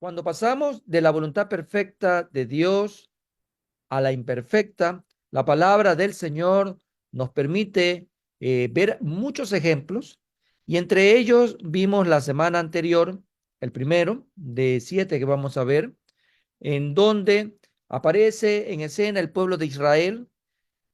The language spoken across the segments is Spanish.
Cuando pasamos de la voluntad perfecta de Dios a la imperfecta, la palabra del Señor nos permite ver muchos ejemplos y entre ellos vimos la semana anterior, el primero de 7 que vamos a ver, en donde aparece en escena el pueblo de Israel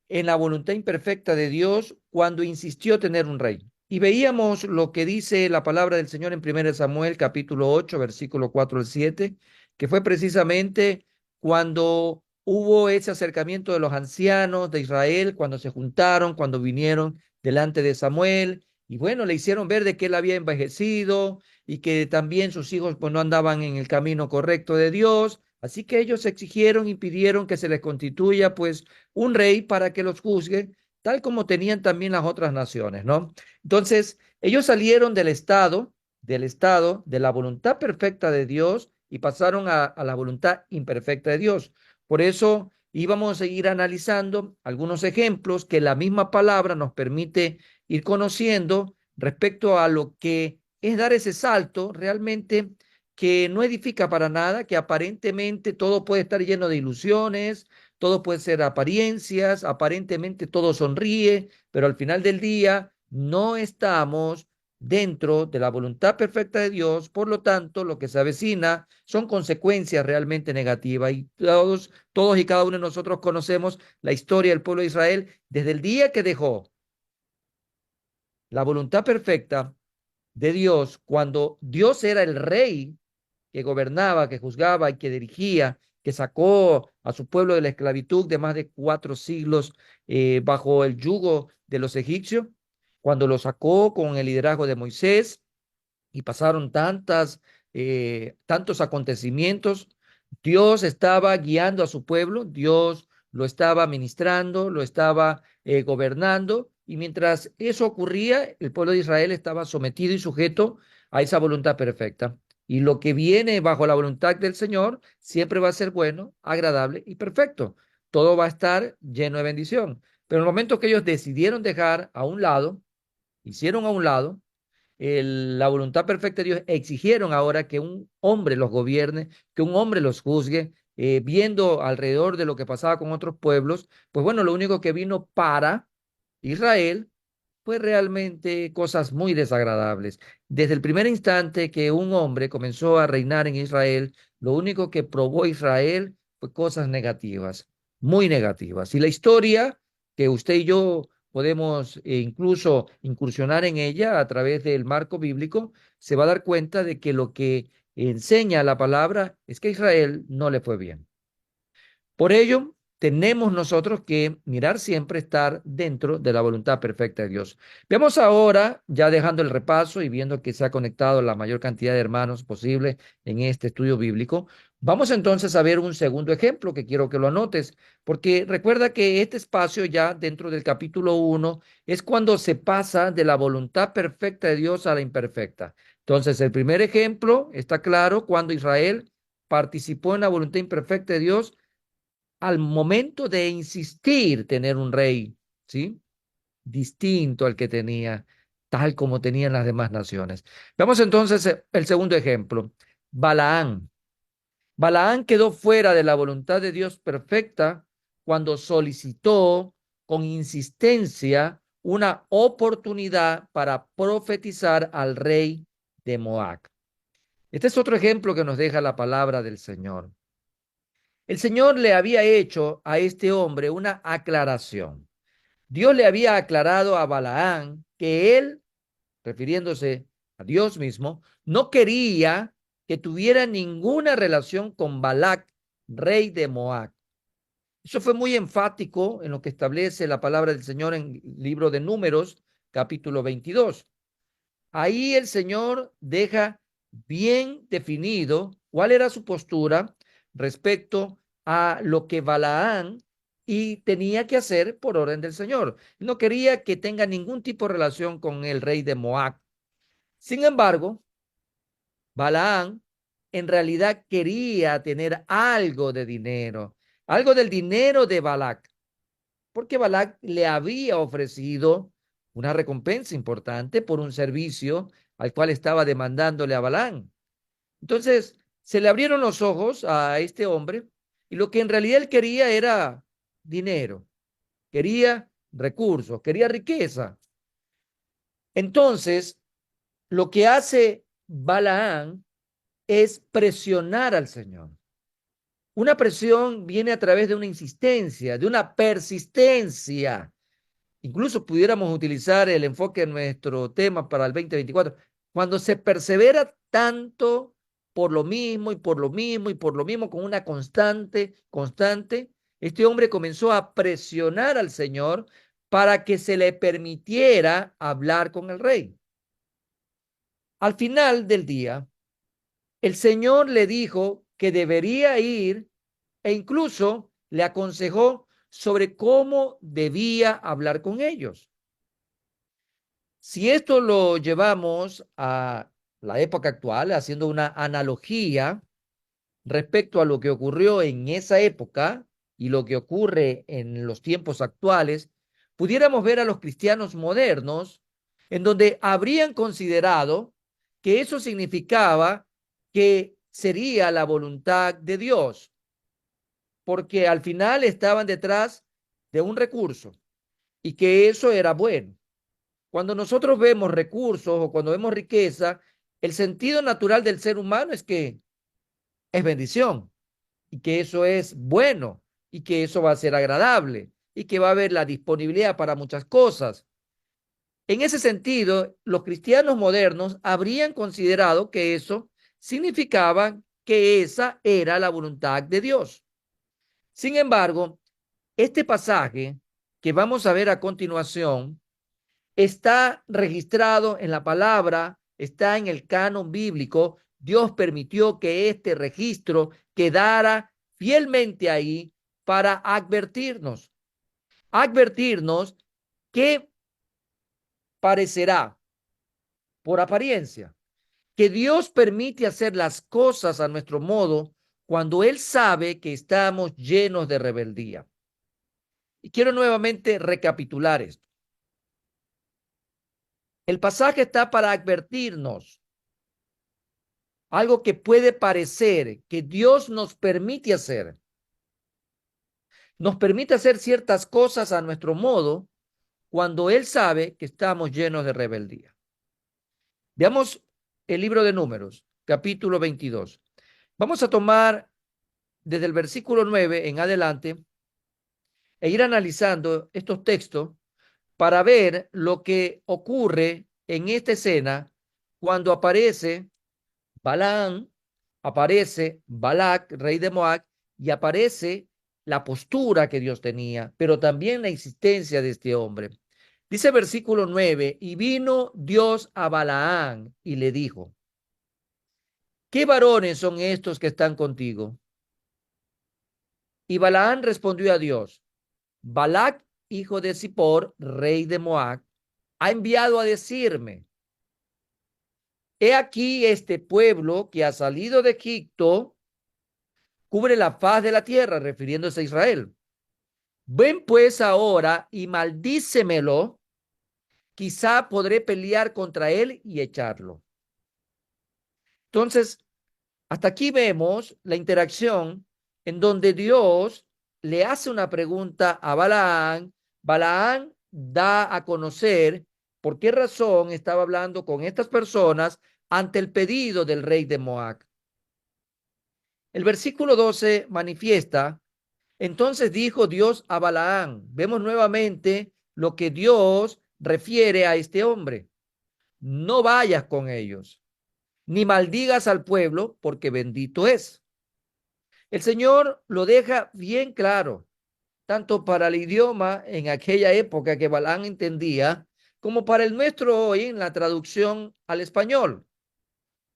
en la voluntad imperfecta de Dios cuando insistió tener un rey. Y veíamos lo que dice la palabra del Señor en 1 Samuel capítulo 8, versículo 4 al 7, que fue precisamente cuando hubo ese acercamiento de los ancianos de Israel, cuando se juntaron, cuando vinieron delante de Samuel, y bueno, le hicieron ver de que él había envejecido y que también sus hijos pues no andaban en el camino correcto de Dios. Así que ellos exigieron y pidieron que se les constituya pues un rey para que los juzgue, tal como tenían también las otras naciones, ¿no? Entonces, ellos salieron del estado de la voluntad perfecta de Dios y pasaron a la voluntad imperfecta de Dios. Por eso íbamos a seguir analizando algunos ejemplos que la misma palabra nos permite ir conociendo respecto a lo que es dar ese salto realmente que no edifica para nada, que aparentemente todo puede estar lleno de ilusiones, todo puede ser apariencias, aparentemente todo sonríe, pero al final del día no estamos dentro de la voluntad perfecta de Dios, por lo tanto, lo que se avecina son consecuencias realmente negativas y todos y cada uno de nosotros conocemos la historia del pueblo de Israel desde el día que dejó la voluntad perfecta de Dios, cuando Dios era el rey que gobernaba, que juzgaba y que dirigía, que sacó a su pueblo de la esclavitud de más de 4 siglos bajo el yugo de los egipcios, cuando lo sacó con el liderazgo de Moisés y pasaron tantos acontecimientos. Dios estaba guiando a su pueblo, Dios lo estaba ministrando, lo estaba gobernando, y mientras eso ocurría, el pueblo de Israel estaba sometido y sujeto a esa voluntad perfecta. Y lo que viene bajo la voluntad del Señor siempre va a ser bueno, agradable y perfecto. Todo va a estar lleno de bendición. Pero en el momento que ellos decidieron dejar a un lado, hicieron a un lado la voluntad perfecta de Dios, exigieron ahora que un hombre los gobierne, que un hombre los juzgue, viendo alrededor de lo que pasaba con otros pueblos, pues bueno, lo único que vino para Israel fue realmente cosas muy desagradables. Desde el primer instante que un hombre comenzó a reinar en Israel, lo único que probó Israel fue cosas negativas, muy negativas. Y la historia que usted y yo podemos incluso incursionar en ella a través del marco bíblico, se va a dar cuenta de que lo que enseña la palabra es que a Israel no le fue bien. Por ello, tenemos nosotros que mirar siempre estar dentro de la voluntad perfecta de Dios. Vemos ahora, ya dejando el repaso y viendo que se ha conectado la mayor cantidad de hermanos posible en este estudio bíblico, vamos entonces a ver un segundo ejemplo que quiero que lo anotes, porque recuerda que este espacio ya dentro del capítulo 1 es cuando se pasa de la voluntad perfecta de Dios a la imperfecta. Entonces, el primer ejemplo está claro cuando Israel participó en la voluntad imperfecta de Dios al momento de insistir tener un rey, ¿sí? Distinto al que tenía, tal como tenían las demás naciones. Veamos entonces el segundo ejemplo, Balaán. Balaán quedó fuera de la voluntad de Dios perfecta cuando solicitó con insistencia una oportunidad para profetizar al rey de Moab. Este es otro ejemplo que nos deja la palabra del Señor. El Señor le había hecho a este hombre una aclaración. Dios le había aclarado a Balaán que él, refiriéndose a Dios mismo, no quería que tuviera ninguna relación con Balac, rey de Moab. Eso fue muy enfático en lo que establece la palabra del Señor en el libro de Números, capítulo 22. Ahí el Señor deja bien definido cuál era su postura respecto a lo que Balaán y tenía que hacer por orden del Señor. No quería que tenga ningún tipo de relación con el rey de Moab. Sin embargo, Balaán en realidad quería tener algo de dinero, algo del dinero de Balac, porque Balac le había ofrecido una recompensa importante por un servicio al cual estaba demandándole a Balaam. Entonces, Se le abrieron los ojos a este hombre y lo que en realidad él quería era dinero, quería recursos, quería riqueza. Entonces, lo que hace Balaán es presionar al Señor. Una presión viene a través de una insistencia, de una persistencia. Incluso pudiéramos utilizar el enfoque de nuestro tema para el 2024. Cuando se persevera tanto por lo mismo y por lo mismo y por lo mismo con una constante, este hombre comenzó a presionar al Señor para que se le permitiera hablar con el rey. Al final del día, el Señor le dijo que debería ir e incluso le aconsejó sobre cómo debía hablar con ellos. Si esto lo llevamos a la época actual, haciendo una analogía respecto a lo que ocurrió en esa época y lo que ocurre en los tiempos actuales, pudiéramos ver a los cristianos modernos en donde habrían considerado que eso significaba que sería la voluntad de Dios, porque al final estaban detrás de un recurso y que eso era bueno. Cuando nosotros vemos recursos o cuando vemos riqueza, el sentido natural del ser humano es que es bendición y que eso es bueno y que eso va a ser agradable y que va a haber la disponibilidad para muchas cosas. En ese sentido, los cristianos modernos habrían considerado que eso significaba que esa era la voluntad de Dios. Sin embargo, este pasaje que vamos a ver a continuación está registrado en la palabra, está en el canon bíblico. Dios permitió que este registro quedara fielmente ahí para advertirnos que parecerá por apariencia que Dios permite hacer las cosas a nuestro modo cuando Él sabe que estamos llenos de rebeldía. Y quiero nuevamente recapitular esto. El pasaje está para advertirnos algo que puede parecer que Dios nos permite hacer. Nos permite hacer ciertas cosas a nuestro modo cuando Él sabe que estamos llenos de rebeldía. Veamos el libro de Números, capítulo 22. Vamos a tomar desde el versículo 9 en adelante e ir analizando estos textos para ver lo que ocurre en esta escena cuando aparece Balaam, aparece Balac, rey de Moab, y aparece la postura que Dios tenía, pero también la existencia de este hombre. Dice versículo 9, y vino Dios a Balaam y le dijo, ¿qué varones son estos que están contigo? Y Balaam respondió a Dios, Balac, hijo de Zippor, rey de Moab, ha enviado a decirme, he aquí este pueblo que ha salido de Egipto cubre la faz de la tierra, refiriéndose a Israel. Ven pues ahora y maldícemelo, quizá podré pelear contra él y echarlo. Entonces, hasta aquí vemos la interacción en donde Dios le hace una pregunta a Balaán. Balaán da a conocer por qué razón estaba hablando con estas personas ante el pedido del rey de Moab. El versículo 12 manifiesta, entonces dijo Dios a Balaán, vemos nuevamente lo que Dios refiere a este hombre, no vayas con ellos, ni maldigas al pueblo, porque bendito es. El Señor lo deja bien claro, tanto para el idioma en aquella época que Balaán entendía, como para el nuestro hoy en la traducción al español.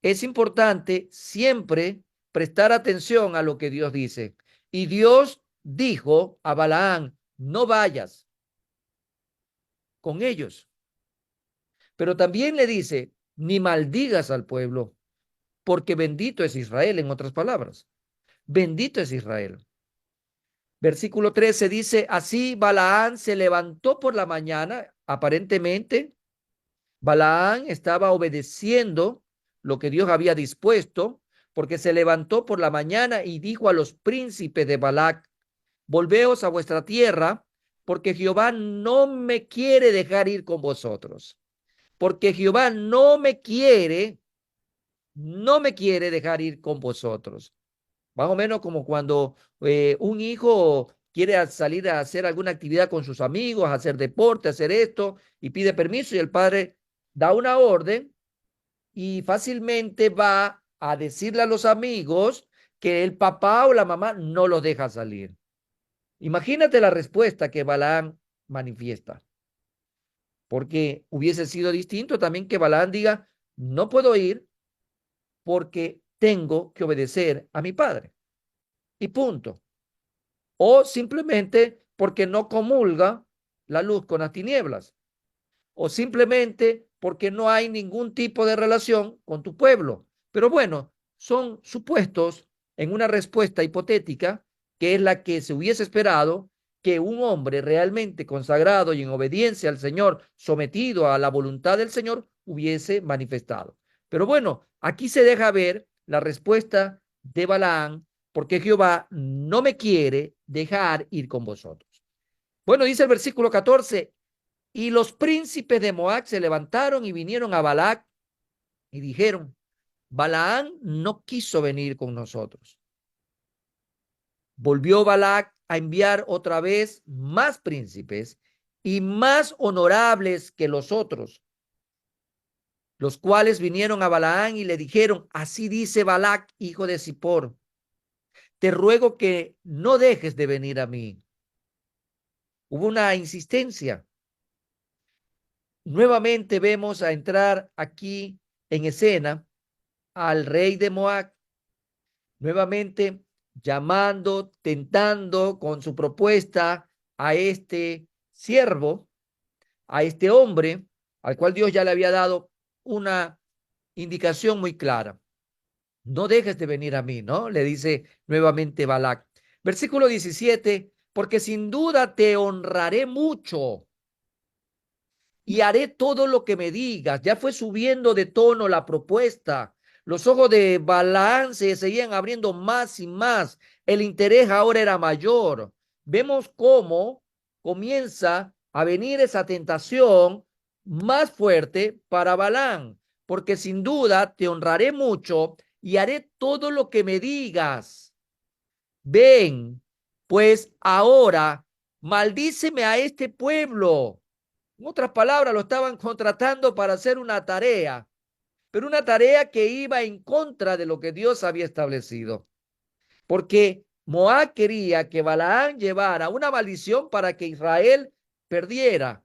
Es importante siempre prestar atención a lo que Dios dice. Y Dios dijo a Balaán, no vayas con ellos. Pero también le dice, ni maldigas al pueblo, porque bendito es Israel, en otras palabras. Bendito es Israel. Versículo 13 dice, así Balaán se levantó por la mañana, aparentemente Balaán estaba obedeciendo lo que Dios había dispuesto, porque se levantó por la mañana y dijo a los príncipes de Balac: volveos a vuestra tierra, porque Jehová no me quiere dejar ir con vosotros. Porque Jehová no me quiere dejar ir con vosotros. Más o menos como cuando un hijo quiere salir a hacer alguna actividad con sus amigos, hacer deporte, hacer esto, y pide permiso y el padre da una orden y fácilmente va a decirle a los amigos que el papá o la mamá no los deja salir. Imagínate la respuesta que Balaam manifiesta, porque hubiese sido distinto también que Balaam diga: no puedo ir porque tengo que obedecer a mi padre. Y punto. O simplemente porque no comulga la luz con las tinieblas. O simplemente porque no hay ningún tipo de relación con tu pueblo. Pero bueno, son supuestos en una respuesta hipotética que es la que se hubiese esperado que un hombre realmente consagrado y en obediencia al Señor, sometido a la voluntad del Señor, hubiese manifestado. Pero bueno, aquí se deja ver la respuesta de Balaam: porque Jehová no me quiere dejar ir con vosotros. Bueno, dice el versículo 14: y los príncipes de Moab se levantaron y vinieron a Balac y dijeron: Balaam no quiso venir con nosotros. Volvió Balac a enviar otra vez más príncipes y más honorables que los otros, los cuales vinieron a Balaam y le dijeron: así dice Balac, hijo de Zippor, te ruego que no dejes de venir a mí. Hubo una insistencia. Nuevamente vemos a entrar aquí en escena al rey de Moab, nuevamente llamando, tentando con su propuesta a este siervo, a este hombre, al cual Dios ya le había dado una indicación muy clara. No dejes de venir a mí, ¿no? Le dice nuevamente Balac. Versículo 17: porque sin duda te honraré mucho y haré todo lo que me digas. Ya fue subiendo de tono la propuesta. Los ojos de Balaam se seguían abriendo más y más. El interés ahora era mayor. Vemos cómo comienza a venir esa tentación más fuerte para Balaam, porque sin duda te honraré mucho y haré todo lo que me digas. Ven, pues ahora maldíceme a este pueblo. En otras palabras, lo estaban contratando para hacer una tarea, pero una tarea que iba en contra de lo que Dios había establecido. Porque Moab quería que Balaam llevara una maldición para que Israel perdiera,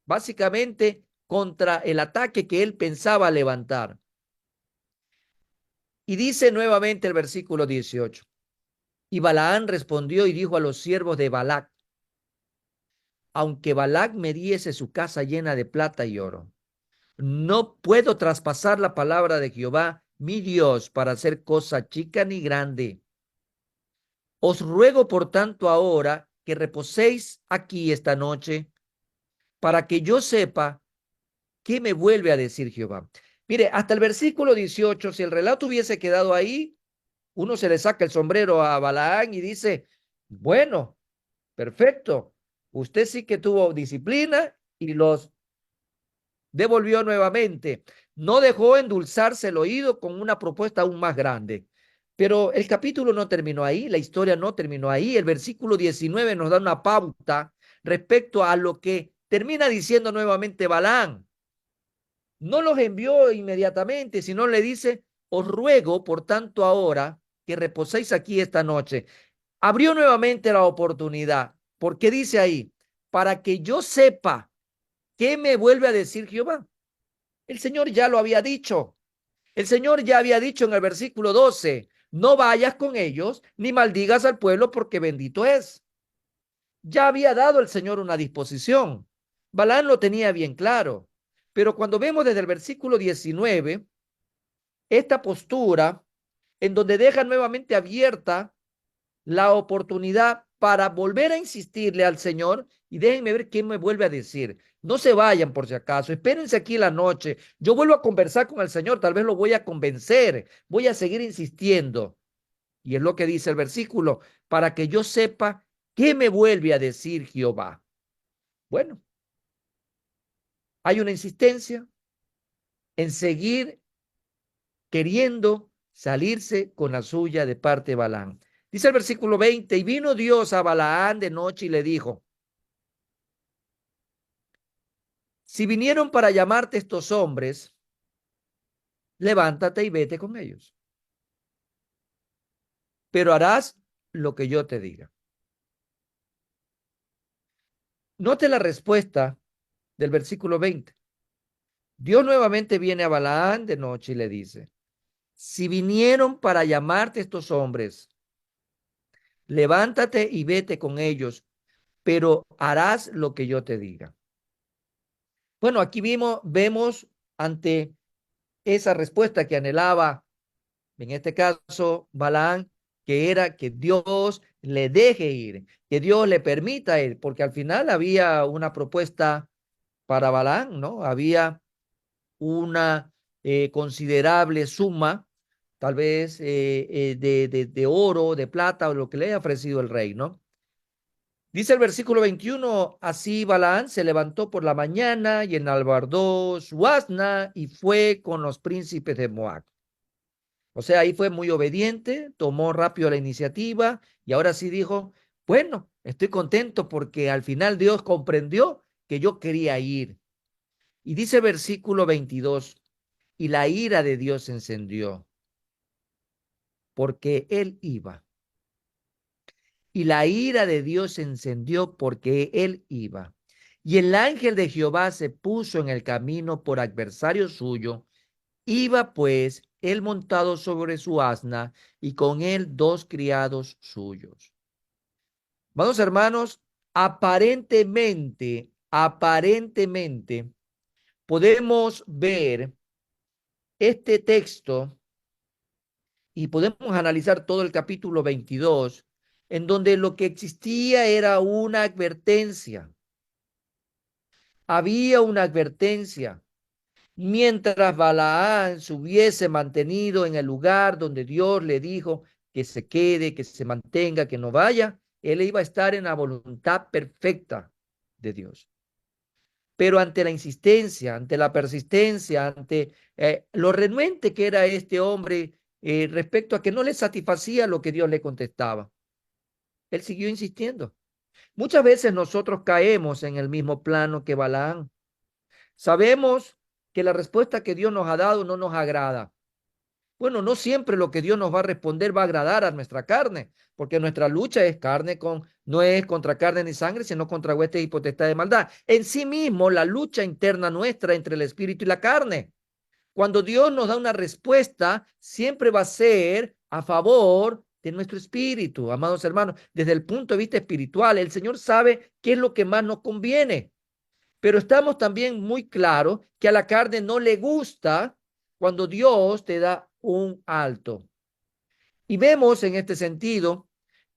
básicamente contra el ataque que él pensaba levantar. Y dice nuevamente el versículo 18: y Balaam respondió y dijo a los siervos de Balac: aunque Balac me diese su casa llena de plata y oro, no puedo traspasar la palabra de Jehová, mi Dios, para hacer cosa chica ni grande. Os ruego, por tanto, ahora que reposéis aquí esta noche, para que yo sepa qué me vuelve a decir Jehová. Mire, hasta el versículo 18, si el relato hubiese quedado ahí, uno se le saca el sombrero a Balaán y dice: bueno, perfecto, usted sí que tuvo disciplina y los devolvió nuevamente. No dejó endulzarse el oído con una propuesta aún más grande. Pero el capítulo no terminó ahí, la historia no terminó ahí. El versículo 19 nos da una pauta respecto a lo que termina diciendo nuevamente Balaam. No los envió inmediatamente, sino le dice: os ruego, por tanto, ahora que reposéis aquí esta noche. Abrió nuevamente la oportunidad, porque dice ahí: para que yo sepa qué me vuelve a decir Jehová. El Señor ya lo había dicho. El Señor ya había dicho en el versículo 12: no vayas con ellos ni maldigas al pueblo porque bendito es. Ya había dado el Señor una disposición. Balaam lo tenía bien claro. Pero cuando vemos desde el versículo 19, esta postura en donde deja nuevamente abierta la oportunidad para volver a insistirle al Señor, y déjenme ver qué me vuelve a decir. No se vayan por si acaso, espérense aquí la noche. Yo vuelvo a conversar con el Señor, tal vez lo voy a convencer, voy a seguir insistiendo. Y es lo que dice el versículo, para que yo sepa qué me vuelve a decir Jehová. Bueno, hay una insistencia en seguir queriendo salirse con la suya de parte de Balaam. Dice el versículo 20, y vino Dios a Balaam de noche y le dijo, si vinieron para llamarte estos hombres, levántate y vete con ellos, pero harás lo que yo te diga. Note la respuesta del versículo 20. Dios nuevamente viene a Balaam de noche y le dice, si vinieron para llamarte estos hombres, levántate y vete con ellos, pero harás lo que yo te diga. Bueno, aquí vemos ante esa respuesta que anhelaba, en este caso, Balaam, que era que Dios le deje ir, que Dios le permita ir, porque al final había una propuesta para Balaam, ¿no? Había una considerable suma, tal vez de oro, de plata, o lo que le haya ofrecido el rey, ¿no? Dice el versículo 21, así Balaam se levantó por la mañana y enalbardó su asna y fue con los príncipes de Moab. O sea, ahí fue muy obediente, tomó rápido la iniciativa y ahora sí dijo, bueno, estoy contento porque al final Dios comprendió que yo quería ir. Y dice versículo 22, y la ira de Dios se encendió porque él iba. Y la ira de Dios se encendió porque él iba. Y el ángel de Jehová se puso en el camino por adversario suyo. Iba pues él montado sobre su asna y con él dos criados suyos. Vamos, hermanos, aparentemente podemos ver este texto y podemos analizar todo el capítulo 22, en donde lo que existía era una advertencia. Había una advertencia. Mientras Balaán se hubiese mantenido en el lugar donde Dios le dijo que se quede, que se mantenga, que no vaya, él iba a estar en la voluntad perfecta de Dios. Pero ante la insistencia, ante la persistencia, ante lo renuente que era este hombre respecto a que no le satisfacía lo que Dios le contestaba, él siguió insistiendo. Muchas veces nosotros caemos en el mismo plano que Balaán. Sabemos que la respuesta que Dios nos ha dado no nos agrada. Bueno, no siempre lo que Dios nos va a responder va a agradar a nuestra carne, porque nuestra lucha es no es contra carne ni sangre, sino contra huestes y potestad de maldad. En sí mismo, la lucha interna nuestra entre el espíritu y la carne. Cuando Dios nos da una respuesta, siempre va a ser a favor de nuestro espíritu, amados hermanos. Desde el punto de vista espiritual, el Señor sabe qué es lo que más nos conviene. Pero estamos también muy claros que a la carne no le gusta cuando Dios te da un alto. Y vemos en este sentido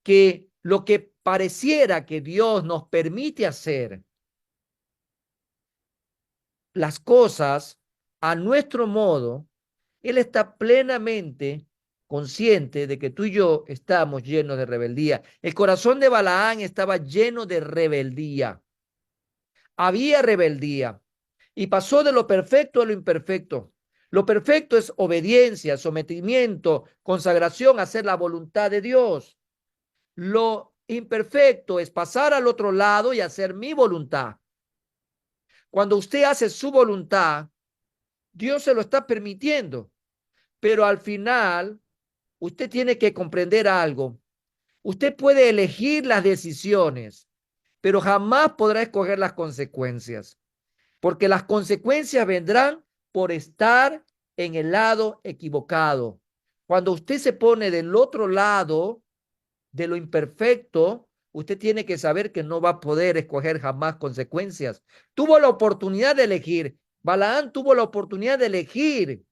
que lo que pareciera que Dios nos permite hacer las cosas a nuestro modo, Él está plenamente consciente de que tú y yo estamos llenos de rebeldía. El corazón de Balaán estaba lleno de rebeldía. Había rebeldía y pasó de lo perfecto a lo imperfecto. Lo perfecto es obediencia, sometimiento, consagración, hacer la voluntad de Dios. Lo imperfecto es pasar al otro lado y hacer mi voluntad. Cuando usted hace su voluntad, Dios se lo está permitiendo, pero al final usted tiene que comprender algo. Usted puede elegir las decisiones, pero jamás podrá escoger las consecuencias, porque las consecuencias vendrán por estar en el lado equivocado. Cuando usted se pone del otro lado de lo imperfecto, usted tiene que saber que no va a poder escoger jamás consecuencias. Tuvo la oportunidad de elegir. Balaán tuvo la oportunidad de elegir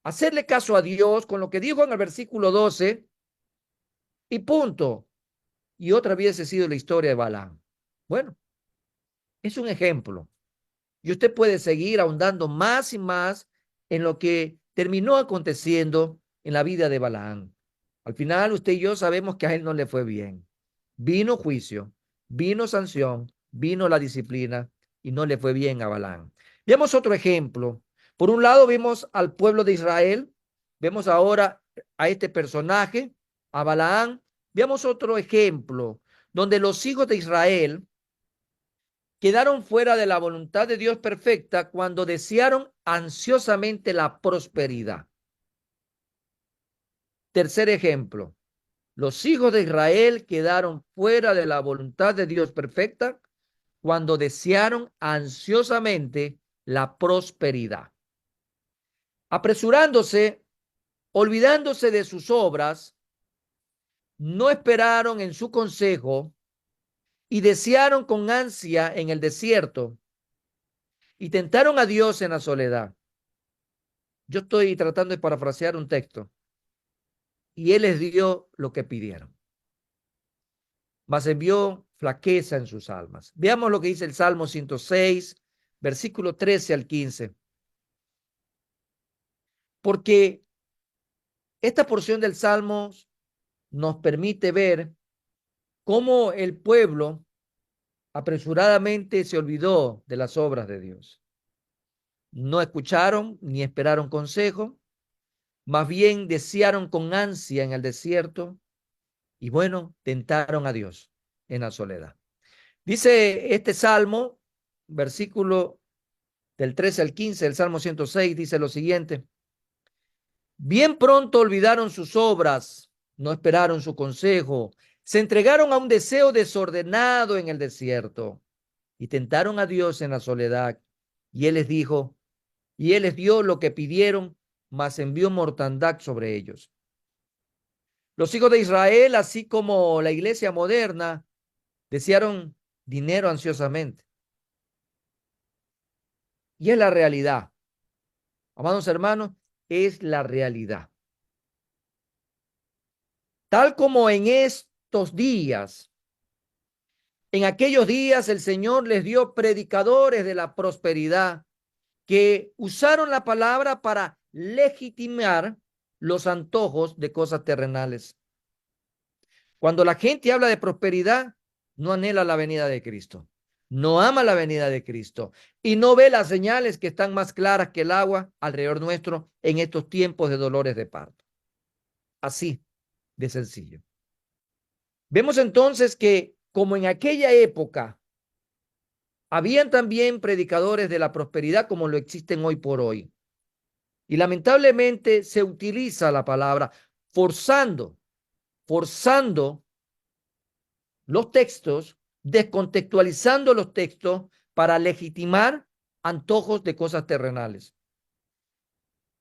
hacerle caso a Dios con lo que dijo en el versículo 12 y punto. Y otra hubiese sido la historia de Balaam. Bueno, Es un ejemplo. Y usted puede seguir ahondando más y más en lo que terminó aconteciendo en la vida de Balaán. Al final, usted y yo sabemos que a él no le fue bien. Vino juicio, vino sanción, vino la disciplina y no le fue bien a Balaán. Veamos otro ejemplo. Por un lado, vemos al pueblo de Israel. Vemos ahora a este personaje, a Balaán. Veamos otro ejemplo donde los hijos de Israel quedaron fuera de la voluntad de Dios perfecta cuando desearon ansiosamente la prosperidad. Tercer ejemplo, los hijos de Israel quedaron fuera de la voluntad de Dios perfecta cuando desearon ansiosamente la prosperidad. Apresurándose, olvidándose de sus obras, no esperaron en su consejo y desearon con ansia en el desierto y tentaron a Dios en la soledad. Yo estoy tratando de parafrasear un texto. Y él les dio lo que pidieron, mas envió flaqueza en sus almas. Veamos lo que dice el Salmo 106, versículo 13 al 15. Porque esta porción del Salmo nos permite ver cómo el pueblo apresuradamente se olvidó de las obras de Dios. No escucharon ni esperaron consejo, más bien desearon con ansia en el desierto y bueno, tentaron a Dios en la soledad. Dice este salmo, versículo del 13 al 15, el Salmo 106, dice lo siguiente: bien pronto olvidaron sus obras, no esperaron su consejo, se entregaron a un deseo desordenado en el desierto y tentaron a Dios en la soledad. Y él les dijo, y él les dio lo que pidieron, mas envió mortandad sobre ellos. Los hijos de Israel, así como la iglesia moderna, desearon dinero ansiosamente. Y es la realidad. Amados hermanos, es la realidad. Tal como en estos días, en aquellos días el Señor les dio predicadores de la prosperidad que usaron la palabra para legitimar los antojos de cosas terrenales. Cuando la gente habla de prosperidad, no anhela la venida de Cristo, no ama la venida de Cristo y no ve las señales que están más claras que el agua alrededor nuestro en estos tiempos de dolores de parto. Así de sencillo. Vemos entonces que, como en aquella época, habían también predicadores de la prosperidad como lo existen hoy por hoy. Y lamentablemente se utiliza la palabra forzando los textos, descontextualizando los textos para legitimar antojos de cosas terrenales.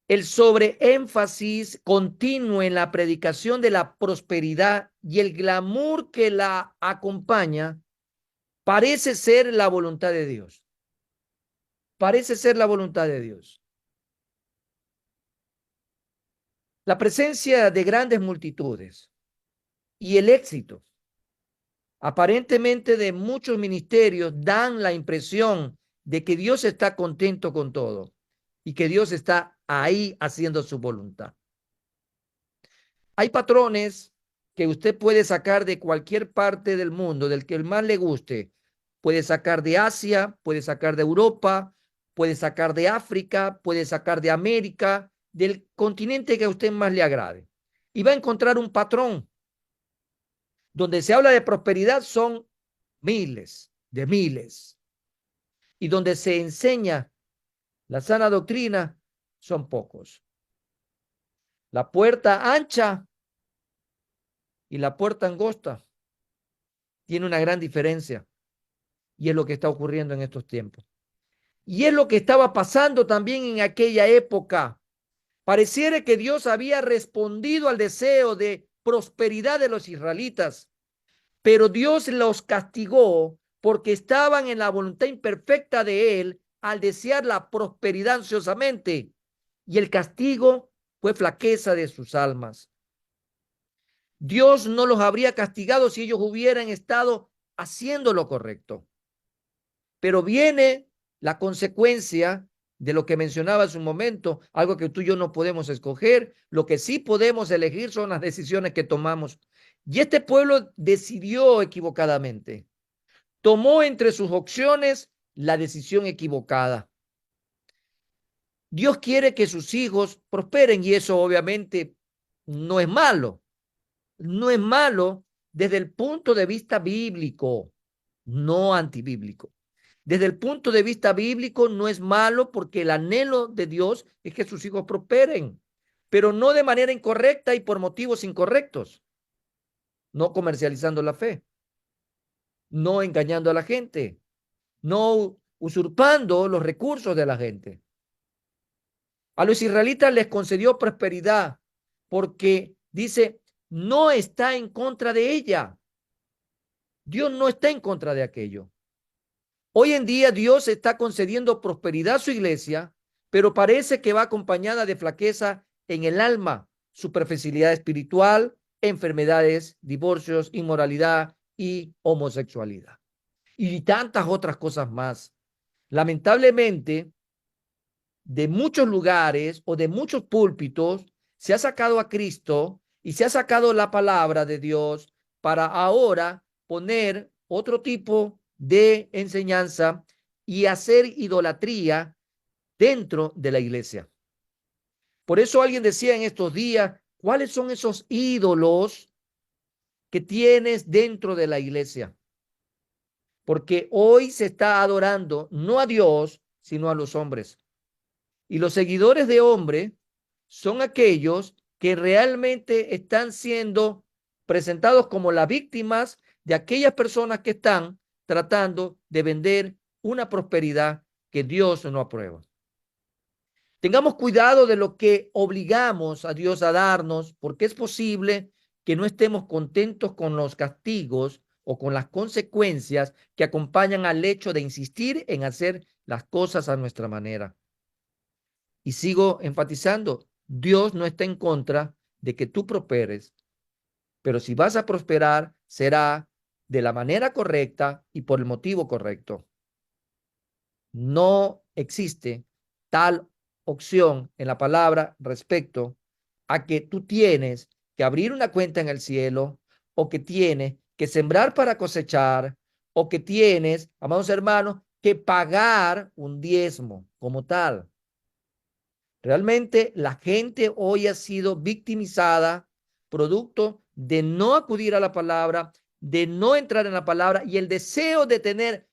El sobreénfasis continuo en la predicación de la prosperidad y el glamour que la acompaña parece ser la voluntad de Dios. Parece ser la voluntad de Dios. La presencia de grandes multitudes y el éxito aparentemente de muchos ministerios dan la impresión de que Dios está contento con todo y que Dios está ahí haciendo su voluntad. Hay patrones que usted puede sacar de cualquier parte del mundo, del que más le guste. Puede sacar de Asia, puede sacar de Europa, puede sacar de África, puede sacar de América, del continente que a usted más le agrade. Y va a encontrar un patrón. Donde se habla de prosperidad son miles de miles. Y donde se enseña la sana doctrina son pocos. La puerta ancha y la puerta angosta tiene una gran diferencia. Y es lo que está ocurriendo en estos tiempos. Y es lo que estaba pasando también en aquella época. Pareciera que Dios había respondido al deseo de prosperidad de los israelitas, pero Dios los castigó porque estaban en la voluntad imperfecta de Él al desear la prosperidad ansiosamente. Y el castigo fue flaqueza de sus almas. Dios no los habría castigado si ellos hubieran estado haciendo lo correcto. pero viene la consecuencia de lo que mencionaba hace un momento, algo que tú y yo no podemos escoger. Lo que sí podemos elegir son las decisiones que tomamos. Y este pueblo decidió equivocadamente. Tomó entre sus opciones la decisión equivocada. Dios quiere que sus hijos prosperen y eso obviamente no es malo. No es malo desde el punto de vista bíblico, no antibíblico. Desde el punto de vista bíblico no es malo porque el anhelo de Dios es que sus hijos prosperen, pero no de manera incorrecta y por motivos incorrectos, no comercializando la fe, no engañando a la gente, no usurpando los recursos de la gente. A los israelitas les concedió prosperidad porque dice, no está en contra de ella. Dios no está en contra de aquello. Hoy en día Dios está concediendo prosperidad a su iglesia, pero parece que va acompañada de flaqueza en el alma, superficialidad espiritual, enfermedades, divorcios, inmoralidad y homosexualidad. Y tantas otras cosas más. Lamentablemente, de muchos lugares o de muchos púlpitos se ha sacado a Cristo y se ha sacado la palabra de Dios para ahora poner otro tipo de enseñanza y hacer idolatría dentro de la iglesia. Por eso alguien decía en estos días, ¿cuáles son esos ídolos que tienes dentro de la iglesia? Porque hoy se está adorando no a Dios, sino a los hombres. Y los seguidores de hombre son aquellos que realmente están siendo presentados como las víctimas de aquellas personas que están tratando de vender una prosperidad que Dios no aprueba. Tengamos cuidado de lo que obligamos a Dios a darnos, porque es posible que no estemos contentos con los castigos o con las consecuencias que acompañan al hecho de insistir en hacer las cosas a nuestra manera. Y sigo enfatizando, Dios no está en contra de que tú prosperes, pero si vas a prosperar, será de la manera correcta y por el motivo correcto. No existe tal opción en la palabra respecto a que tú tienes que abrir una cuenta en el cielo o que tienes que sembrar para cosechar o que tienes, amados hermanos, que pagar un diezmo como tal. Realmente la gente hoy ha sido victimizada producto de no acudir a la palabra, de no entrar en la palabra y el deseo de tener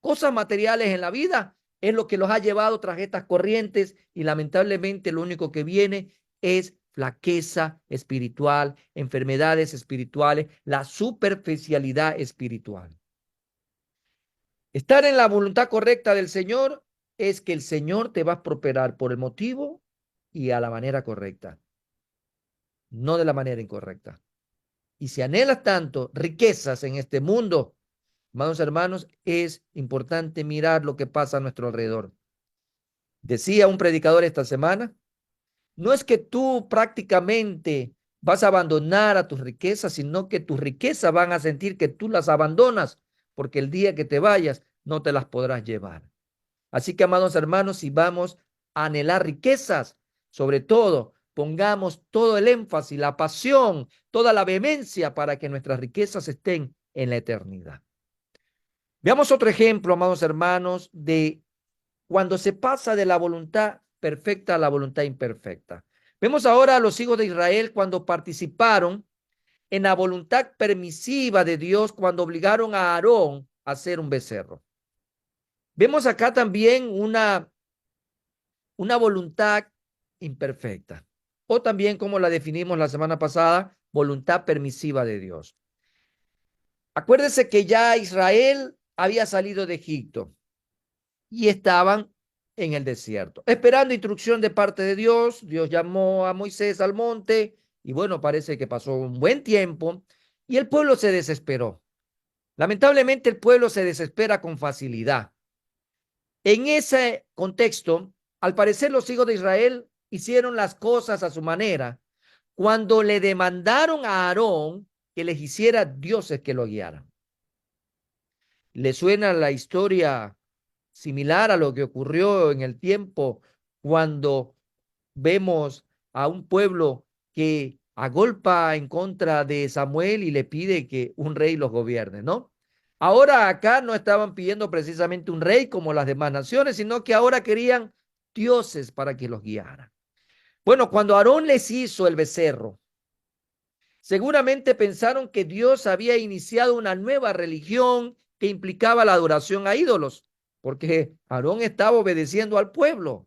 cosas materiales en la vida es lo que los ha llevado tras estas corrientes y lamentablemente lo único que viene es flaqueza espiritual, enfermedades espirituales, la superficialidad espiritual. Estar en la voluntad correcta del Señor es que el Señor te va a prosperar por el motivo y a la manera correcta, no de la manera incorrecta. Y si anhelas tanto riquezas en este mundo, amados hermanos, es importante mirar lo que pasa a nuestro alrededor. Decía un predicador esta semana, no es que tú prácticamente vas a abandonar a tus riquezas, sino que tus riquezas van a sentir que tú las abandonas, porque el día que te vayas no te las podrás llevar. Así que, amados hermanos, si vamos a anhelar riquezas, sobre todo, pongamos todo el énfasis, la pasión, toda la vehemencia para que nuestras riquezas estén en la eternidad. Veamos otro ejemplo, amados hermanos, de cuando se pasa de la voluntad perfecta a la voluntad imperfecta. Vemos ahora a los hijos de Israel cuando participaron en la voluntad permisiva de Dios, cuando obligaron a Aarón a hacer un becerro. Vemos acá también una voluntad imperfecta, o también como la definimos la semana pasada, voluntad permisiva de Dios. Acuérdense que ya Israel había salido de Egipto y estaban en el desierto, esperando instrucción de parte de Dios. Dios llamó a Moisés al monte y bueno, parece que pasó un buen tiempo y el pueblo se desesperó. Lamentablemente el pueblo se desespera con facilidad. En ese contexto, al parecer los hijos de Israel hicieron las cosas a su manera cuando le demandaron a Aarón que les hiciera dioses que lo guiaran. ¿Le suena la historia similar a lo que ocurrió en el tiempo cuando vemos a un pueblo que agolpa en contra de Samuel y le pide que un rey los gobierne, ¿no? Ahora acá no estaban pidiendo precisamente un rey como las demás naciones, sino que ahora querían dioses para que los guiaran. Bueno, cuando Aarón les hizo el becerro, seguramente pensaron que Dios había iniciado una nueva religión que implicaba la adoración a ídolos, porque Aarón estaba obedeciendo al pueblo,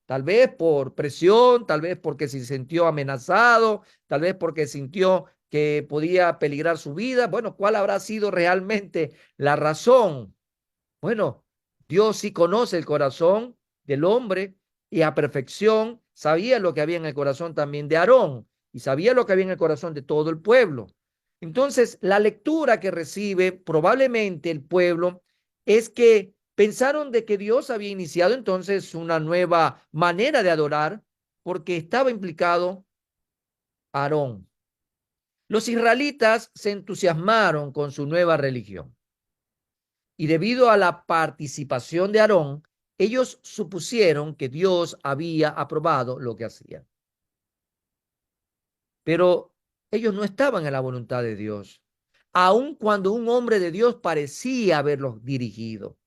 tal vez por presión, tal vez porque se sintió amenazado, tal vez porque sintió que podía peligrar su vida. Bueno, ¿cuál habrá sido realmente la razón? Bueno, Dios sí conoce el corazón del hombre y a perfección sabía lo que había en el corazón también de Aarón y sabía lo que había en el corazón de todo el pueblo. Entonces, la lectura que recibe probablemente el pueblo es que pensaron de que Dios había iniciado entonces una nueva manera de adorar porque estaba implicado Aarón. Los israelitas se entusiasmaron con su nueva religión. Y debido a la participación de Aarón, ellos supusieron que Dios había aprobado lo que hacían. Pero ellos no estaban en la voluntad de Dios, aun cuando un hombre de Dios parecía haberlos dirigido,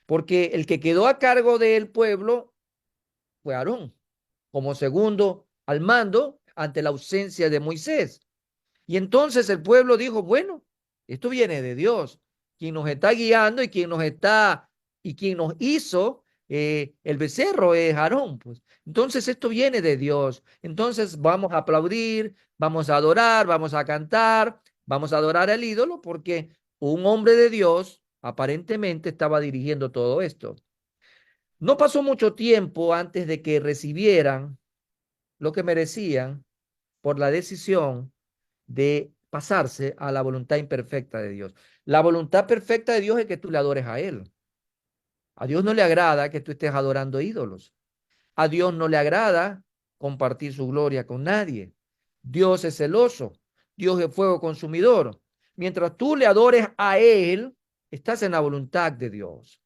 porque el que quedó a cargo del pueblo fue Aarón, como segundo al mando ante la ausencia de Moisés. Y entonces el pueblo dijo, bueno, esto viene de Dios, quien nos está guiando y quien nos hizo el becerro es Aarón, pues. Entonces esto viene de Dios. Entonces vamos a aplaudir, vamos a adorar, vamos a cantar, vamos a adorar al ídolo porque un hombre de Dios aparentemente estaba dirigiendo todo esto. No pasó mucho tiempo antes de que recibieran lo que merecían por la decisión de pasarse a la voluntad imperfecta de Dios. La voluntad perfecta de Dios es que tú le adores a Él. A Dios no le agrada que tú estés adorando ídolos. A Dios no le agrada compartir su gloria con nadie. Dios es celoso. Dios es fuego consumidor. Mientras tú le adores a Él, estás en la voluntad de Dios.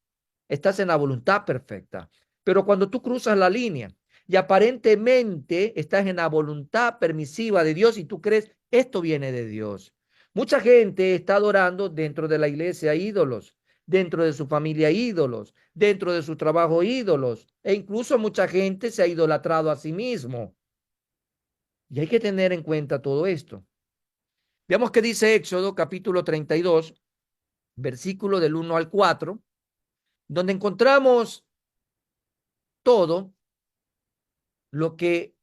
Estás en la voluntad perfecta. Pero cuando tú cruzas la línea y aparentemente estás en la voluntad permisiva de Dios y tú crees, esto viene de Dios. Mucha gente está adorando dentro de la iglesia ídolos, dentro de su familia ídolos, dentro de su trabajo ídolos, e incluso mucha gente se ha idolatrado a sí mismo. Y hay que tener en cuenta todo esto. Veamos qué dice Éxodo capítulo 32, versículo del 1 al 4, donde encontramos todo lo que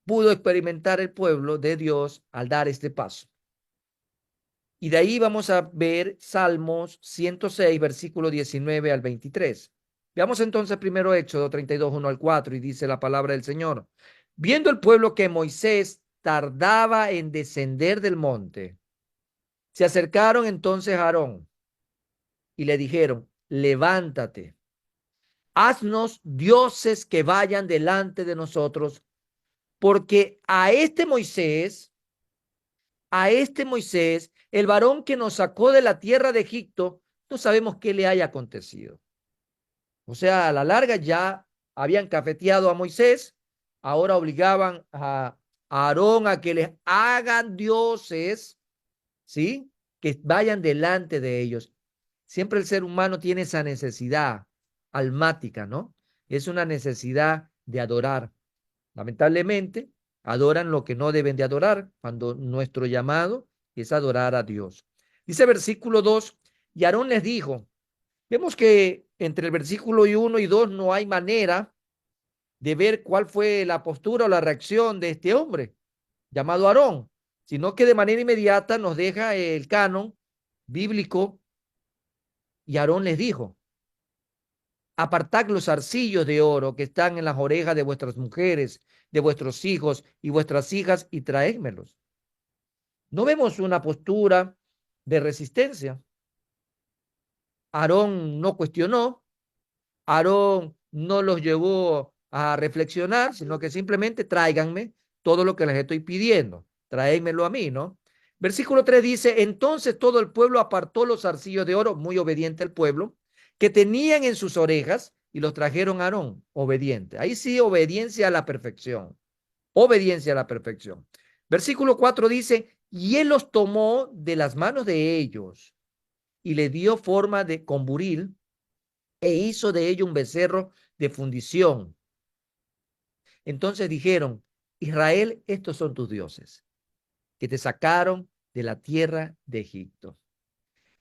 pudo experimentar el pueblo de Dios al dar este paso. Y de ahí vamos a ver Salmos 106, versículo 19 al 23. Veamos entonces primero Éxodo 32, 1 al 4, y dice la palabra del Señor. Viendo el pueblo que Moisés tardaba en descender del monte, se acercaron entonces a Aarón y le dijeron, levántate, haznos dioses que vayan delante de nosotros, porque a este Moisés, el varón que nos sacó de la tierra de Egipto, no sabemos qué le haya acontecido. O sea, a la larga ya habían cafeteado a Moisés, ahora obligaban a Aarón a que les hagan dioses, ¿sí? Que vayan delante de ellos. Siempre el ser humano tiene esa necesidad almática, ¿no? Es una necesidad de adorar. Lamentablemente, adoran lo que no deben de adorar cuando nuestro llamado es adorar a Dios. Dice versículo 2, y Aarón les dijo, vemos que entre el versículo 1 y 2 no hay manera de ver cuál fue la postura o la reacción de este hombre llamado Aarón, sino que de manera inmediata nos deja el canon bíblico y Aarón les dijo, apartad los arcillos de oro que están en las orejas de vuestras mujeres, de vuestros hijos y vuestras hijas, y traédmelos. No vemos una postura de resistencia. Aarón no cuestionó, Aarón no los llevó a reflexionar, sino que simplemente tráiganme todo lo que les estoy pidiendo, tráemelo a mí, ¿no? Versículo 3 dice, entonces todo el pueblo apartó los arcillos de oro, muy obediente el pueblo, que tenían en sus orejas y los trajeron a Aarón, obediente. Ahí sí, obediencia a la perfección. Obediencia a la perfección. Versículo 4 dice, y él los tomó de las manos de ellos y le dio forma de con buril e hizo de ello un becerro de fundición. Entonces dijeron, Israel, estos son tus dioses, que te sacaron de la tierra de Egipto.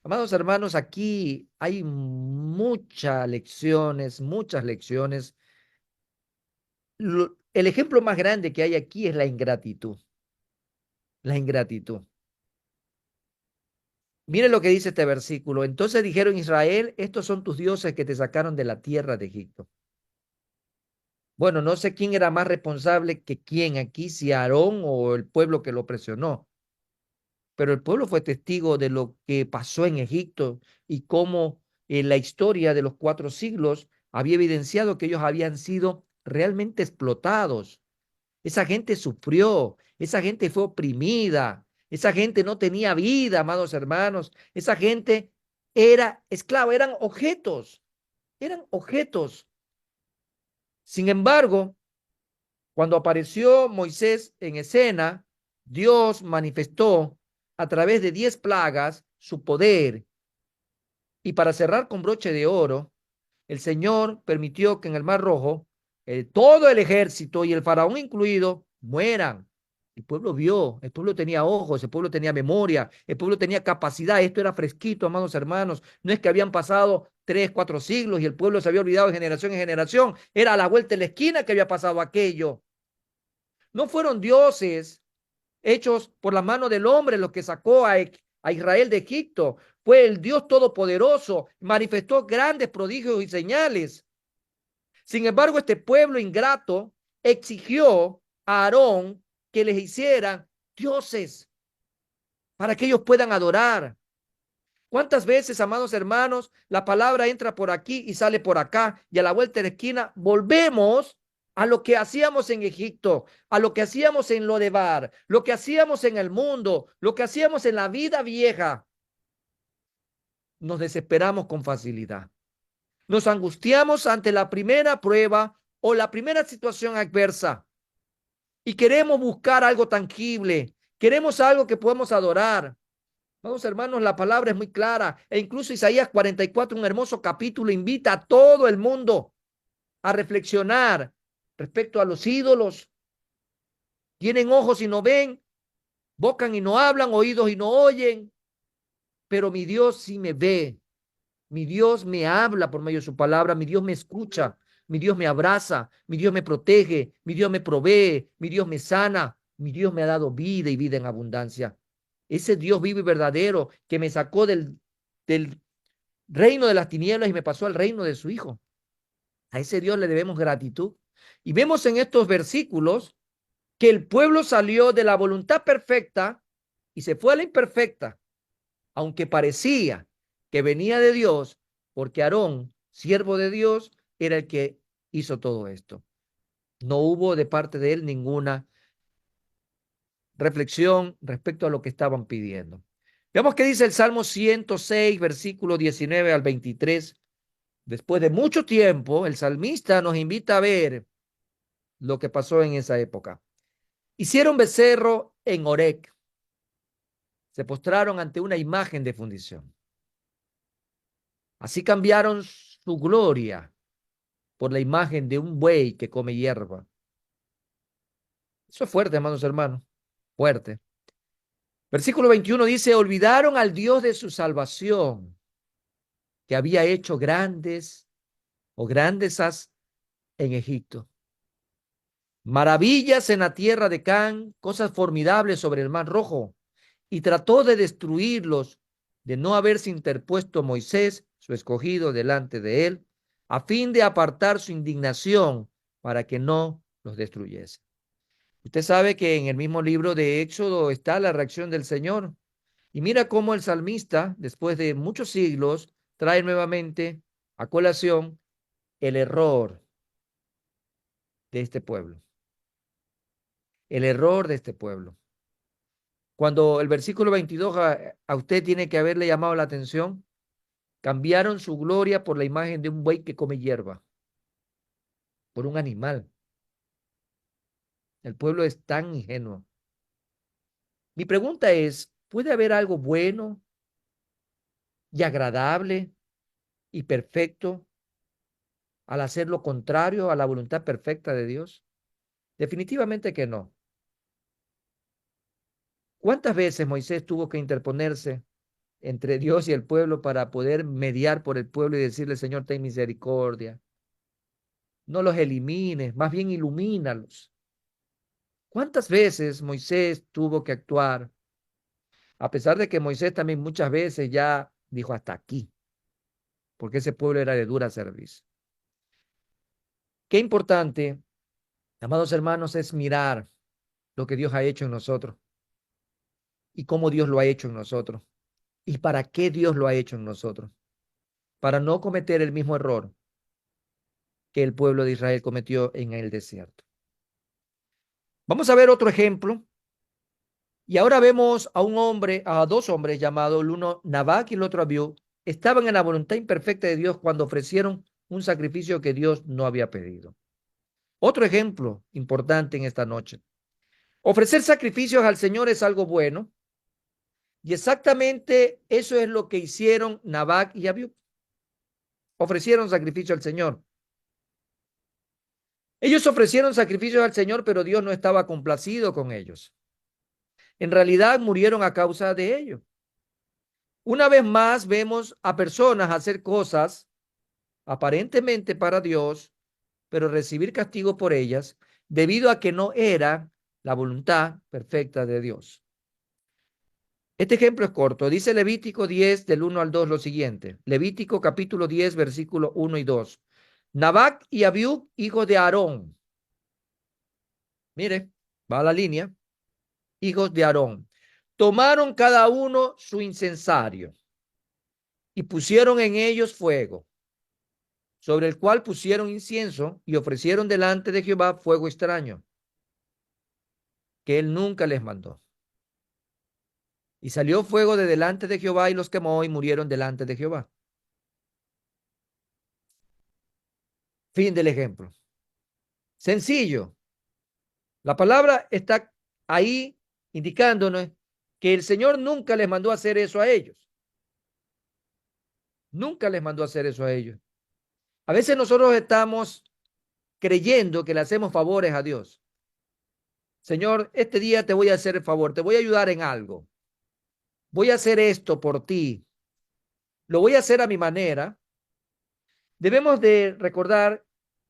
Amados hermanos, aquí hay muchas lecciones, muchas lecciones. El ejemplo más grande que hay aquí es la ingratitud. La ingratitud. Mire lo que dice este versículo. Entonces dijeron Israel, estos son tus dioses que te sacaron de la tierra de Egipto. Bueno, no sé quién era más responsable que quién aquí, si Aarón o el pueblo que lo presionó, pero el pueblo fue testigo de lo que pasó en Egipto y cómo la historia de los 4 siglos había evidenciado que ellos habían sido realmente explotados. Esa gente sufrió, esa gente fue oprimida, esa gente no tenía vida, amados hermanos, esa gente era esclava, eran objetos, eran objetos. Sin embargo, cuando apareció Moisés en escena, Dios manifestó a través de 10 plagas su poder. Y para cerrar con broche de oro, el Señor permitió que en el Mar Rojo todo el ejército y el faraón incluido mueran. El pueblo vio, el pueblo tenía ojos, el pueblo tenía memoria, el pueblo tenía capacidad. Esto era fresquito, amados hermanos. No es que habían pasado 3, 4 siglos y el pueblo se había olvidado de generación en generación. Era a la vuelta de la esquina que había pasado aquello. No fueron dioses hechos por la mano del hombre los que sacó a Israel de Egipto. Fue el Dios Todopoderoso, manifestó grandes prodigios y señales. Sin embargo, este pueblo ingrato exigió a Aarón que les hiciera dioses para que ellos puedan adorar. ¿Cuántas veces, amados hermanos, la palabra entra por aquí y sale por acá y a la vuelta de la esquina volvemos a lo que hacíamos en Egipto, a lo que hacíamos en Lodebar, lo que hacíamos en el mundo, lo que hacíamos en la vida vieja? Nos desesperamos con facilidad. Nos angustiamos ante la primera prueba o la primera situación adversa y queremos buscar algo tangible, queremos algo que podemos adorar. Vamos, hermanos, la palabra es muy clara e incluso Isaías 44, un hermoso capítulo, invita a todo el mundo a reflexionar respecto a los ídolos. Tienen ojos y no ven, boca y no hablan, oídos y no oyen, pero mi Dios sí me ve. Mi Dios me habla por medio de su palabra, mi Dios me escucha, mi Dios me abraza, mi Dios me protege, mi Dios me provee, mi Dios me sana, mi Dios me ha dado vida y vida en abundancia. Ese Dios vivo y verdadero que me sacó del reino de las tinieblas y me pasó al reino de su Hijo. A ese Dios le debemos gratitud. Y vemos en estos versículos que el pueblo salió de la voluntad perfecta y se fue a la imperfecta, aunque parecía que venía de Dios, porque Aarón, siervo de Dios, era el que hizo todo esto. No hubo de parte de él ninguna reflexión respecto a lo que estaban pidiendo. Veamos qué dice el Salmo 106, versículo 19 al 23. Después de mucho tiempo, el salmista nos invita a ver lo que pasó en esa época. Hicieron becerro en Orec. Se postraron ante una imagen de fundición. Así cambiaron su gloria por la imagen de un buey que come hierba. Eso es fuerte, hermanos, fuerte. Versículo 21 dice, olvidaron al Dios de su salvación, que había hecho grandes o grandezas en Egipto. Maravillas en la tierra de Can, cosas formidables sobre el mar Rojo, y trató de destruirlos, de no haberse interpuesto Moisés, su escogido, delante de él, a fin de apartar su indignación para que no los destruyese. Usted sabe que en el mismo libro de Éxodo está la reacción del Señor. Y mira cómo el salmista, después de muchos siglos, trae nuevamente a colación el error de este pueblo. El error de este pueblo. Cuando el versículo 22 a usted tiene que haberle llamado la atención, Cambiaron su gloria por la imagen de un buey que come hierba, por un animal. El pueblo es tan ingenuo. Mi pregunta es, ¿puede haber algo bueno y agradable y perfecto al hacer lo contrario a la voluntad perfecta de Dios? Definitivamente que no. ¿Cuántas veces Moisés tuvo que interponerse entre Dios y el pueblo para poder mediar por el pueblo y decirle, Señor, ten misericordia? No los elimines, más bien ilumínalos. ¿Cuántas veces Moisés tuvo que actuar? A pesar de que Moisés también muchas veces ya dijo hasta aquí, porque ese pueblo era de dura servicio. Qué importante, amados hermanos, es mirar lo que Dios ha hecho en nosotros y cómo Dios lo ha hecho en nosotros y para qué Dios lo ha hecho en nosotros, para no cometer el mismo error que el pueblo de Israel cometió en el desierto. Vamos a ver otro ejemplo. Y ahora vemos a un hombre, a dos hombres llamados, el uno Nabac y el otro Abiú, estaban en la voluntad imperfecta de Dios cuando ofrecieron un sacrificio que Dios no había pedido. Otro ejemplo importante en esta noche. Ofrecer sacrificios al Señor es algo bueno y exactamente eso es lo que hicieron Nabac y Abiú. Ofrecieron sacrificio al Señor. Ellos ofrecieron sacrificios al Señor, pero Dios no estaba complacido con ellos. En realidad murieron a causa de ello. Una vez más vemos a personas hacer cosas aparentemente para Dios, pero recibir castigo por ellas debido a que no era la voluntad perfecta de Dios. Este ejemplo es corto. Dice Levítico 10 del 1 al 2 lo siguiente. Levítico capítulo 10 versículo 1 y 2. Nabac y Abiú, hijos de Aarón. Mire, va a la línea. Hijos de Aarón. Tomaron cada uno su incensario y pusieron en ellos fuego, sobre el cual pusieron incienso y ofrecieron delante de Jehová fuego extraño, que él nunca les mandó. Y salió fuego de delante de Jehová y los quemó y murieron delante de Jehová. Fin del ejemplo. Sencillo. La palabra está ahí indicándonos que el Señor nunca les mandó a hacer eso a ellos. Nunca les mandó a hacer eso a ellos. A veces nosotros estamos creyendo que le hacemos favores a Dios. Señor, este día te voy a hacer el favor, te voy a ayudar en algo. Voy a hacer esto por ti. Lo voy a hacer a mi manera. Debemos de recordar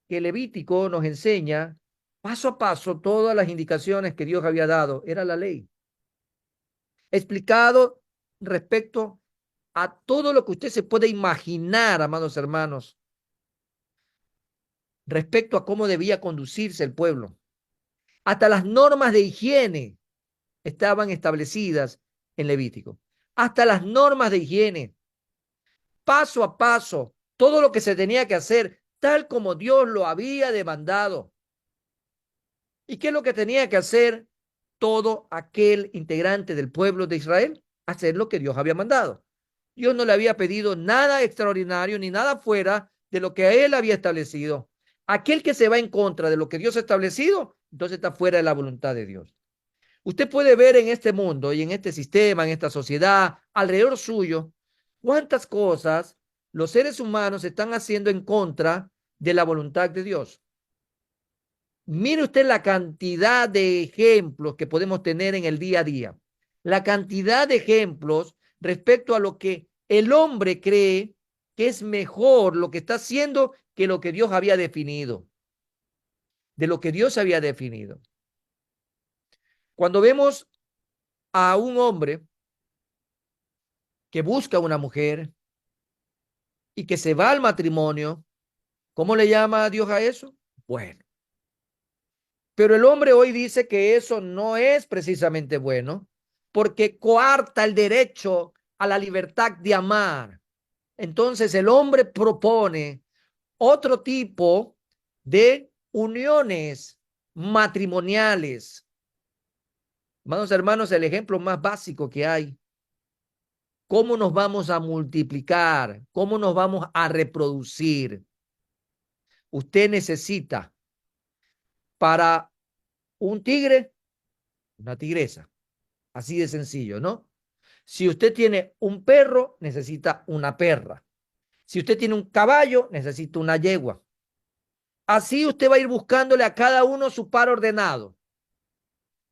que Levítico nos enseña paso a paso todas las indicaciones que Dios había dado. Era la ley. Explicado respecto a todo lo que usted se puede imaginar, amados hermanos, respecto a cómo debía conducirse el pueblo. Hasta las normas de higiene estaban establecidas en Levítico. Hasta las normas de higiene, paso a paso, todo lo que se tenía que hacer, tal como Dios lo había demandado. ¿Y qué es lo que tenía que hacer todo aquel integrante del pueblo de Israel? Hacer lo que Dios había mandado. Dios no le había pedido nada extraordinario ni nada fuera de lo que él había establecido. Aquel que se va en contra de lo que Dios ha establecido, entonces está fuera de la voluntad de Dios. Usted puede ver en este mundo y en este sistema, en esta sociedad, alrededor suyo, cuántas cosas los seres humanos están haciendo en contra de la voluntad de Dios. Mire usted la cantidad de ejemplos que podemos tener en el día a día, la cantidad de ejemplos respecto a lo que el hombre cree que es mejor lo que está haciendo que lo que Dios había definido, de lo que Dios había definido. Cuando vemos a un hombre que busca una mujer y que se va al matrimonio, ¿cómo le llama a Dios a eso? Bueno, pero el hombre hoy dice que eso no es precisamente bueno porque coarta el derecho a la libertad de amar. Entonces el hombre propone otro tipo de uniones matrimoniales. Hermanos, hermanos, el ejemplo más básico que hay ¿Cómo nos vamos a multiplicar? ¿Cómo nos vamos a reproducir? Usted necesita para un tigre, una tigresa. Así de sencillo, ¿no? Si usted tiene un perro, necesita una perra. Si usted tiene un caballo, necesita una yegua. Así usted va a ir buscándole a cada uno su par ordenado.